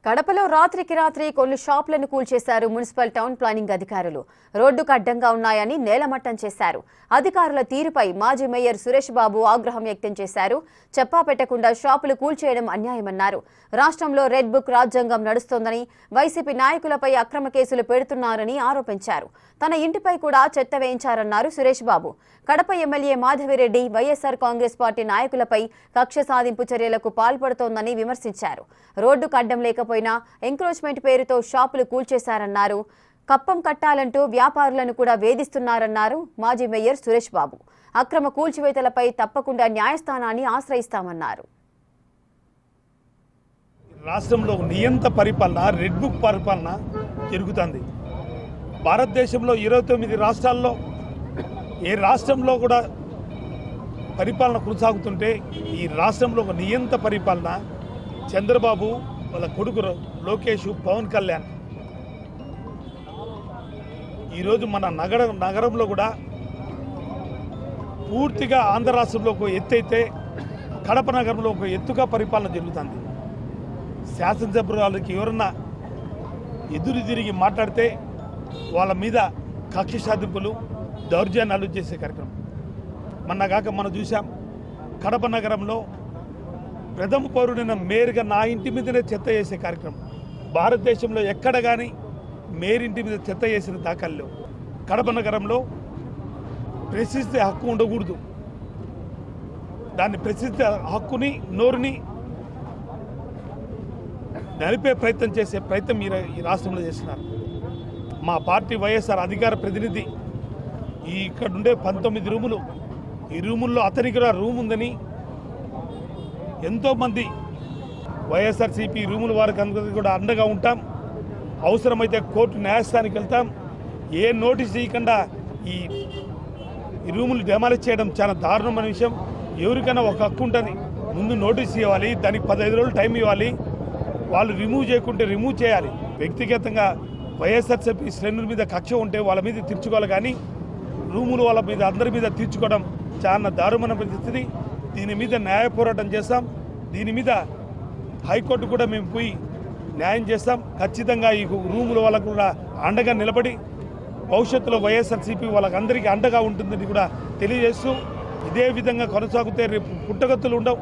కడపలో రాత్రికి రాత్రి కొన్ని షాపులను కూల్చేశారు మున్సిపల్ టౌన్ ప్లానింగ్ అధికారులు. రోడ్డుకు అడ్డంగా ఉన్నాయని నేలమట్టం చేశారు. అధికారుల తీరుపై మాజీ మేయర్ సురేష్ బాబు ఆగ్రహం వ్యక్తం చేశారు. చెప్పా పెట్టకుండా షాపులు కూల్చేయడం అన్యాయమన్నారు. రాష్ట్రంలో రెడ్ బుక్ రాజ్యాంగం నడుస్తోందని, వైసీపీ నాయకులపై అక్రమ కేసులు పెడుతున్నారని ఆరోపించారు. తన ఇంటిపై కూడా చెత్త వేయించారన్నారు సురేష్ బాబు. కడప ఎమ్మెల్యే మాధవిరెడ్డి వైఎస్ఆర్ కాంగ్రెస్ పార్టీ నాయకులపై కక్ష సాధింపు చర్యలకు పాల్పడుతోందని విమర్శించారు. రోడ్డుకు అడ్డం లేకపోయినా ఎంక్రోచ్మెంట్ పేరుతో షాపులు కూల్చేశారన్నారు. కప్పం కట్టాలంటూ వ్యాపారులను కూడా వేధిస్తున్నారన్నారు మాజీ మేయర్ సురేష్ బాబు. అక్రమ కూల్చివేతలపై తప్పకుండా న్యాయస్థానాన్ని ఆశ్రయిస్తామన్నారు. రాష్ట్రంలో నియంత పరిపాలన, రెడ్ బుక్ పరిపాలన జరుగుతుంది. భారతదేశంలో 29 రాష్ట్రాల్లో ఏ రాష్ట్రంలో కూడా పరిపాలన కొనసాగుతుంటే ఈ రాష్ట్రంలో ఒక నియంత పరిపాలన చంద్రబాబు వాళ్ళ కొడుకు లోకేష్, పవన్ కళ్యాణ్. ఈరోజు మన నగరంలో కూడా పూర్తిగా ఆంధ్ర రాష్ట్రంలో ఒక ఎత్తు అయితే కడప నగరంలో ఒక ఎత్తుగా పరిపాలన జరుగుతుంది. శాసనసభ్యురాలకి ఎవరన్నా ఎదురు తిరిగి మాట్లాడితే వాళ్ళ మీద కక్ష సాధింపులు, దౌర్జన్యాలు చేసే కార్యక్రమం మనం చూసాం. కడప నగరంలో ప్రథమ పౌరుడైన మేయర్గా నా ఇంటి మీదనే చెత్త చేసే కార్యక్రమం. భారతదేశంలో ఎక్కడ కానీ మేయర్ ఇంటి మీద చెత్త చేసిన దాఖలు. కడప నగరంలో ప్రశ్నిస్తే హక్కు ఉండకూడదు. దాన్ని ప్రశ్నిస్తే హక్కుని, నోరుని నలిపే ప్రయత్నం చేసే ప్రయత్నం ఈ రాష్ట్రంలో చేస్తున్నారు. మా పార్టీ వైఎస్ఆర్ అధికార ప్రతినిధి ఇక్కడ ఉండే 19 రూములు, ఈ రూముల్లో అతనికి కూడా రూమ్ ఉందని ఎంతోమంది వైఎస్ఆర్సీపీ రూముల వారికి అందరికీ కూడా అండగా ఉంటాం. అవసరమైతే కోర్టు న్యాయస్థానానికి వెళ్తాం. ఏ నోటీస్ ఇవ్వకుండా ఈ రూములు డెమాలిష్ చేయడం చాలా దారుణమైన విషయం. ఎవరికైనా ఒక హక్కు ఉంటుంది, ముందు నోటీస్ ఇవ్వాలి, దానికి 15 రోజులు టైం ఇవ్వాలి. వాళ్ళు రిమూవ్ చేయకుంటే రిమూవ్ చేయాలి. వ్యక్తిగతంగా వైఎస్ఆర్సీపీ శ్రేణుల మీద కక్ష ఉంటే వాళ్ళ మీద తీర్చుకోవాలి, కానీ రూములు వాళ్ళ మీద అందరి మీద తీర్చుకోవడం చాలా దారుణమైన పరిస్థితి. దీని మీద న్యాయ పోరాటం చేస్తాం. దీని మీద హైకోర్టు కూడా మేము పోయి న్యాయం చేస్తాం. ఖచ్చితంగా ఈ రూముల వాళ్ళకు కూడా అండగా నిలబడి భవిష్యత్తులో వైఎస్ఆర్సీపీ వాళ్ళకందరికీ అండగా ఉంటుందని కూడా తెలియజేస్తూ, ఇదే విధంగా కొనసాగితే రేపు పుట్టగతులు ఉండవు.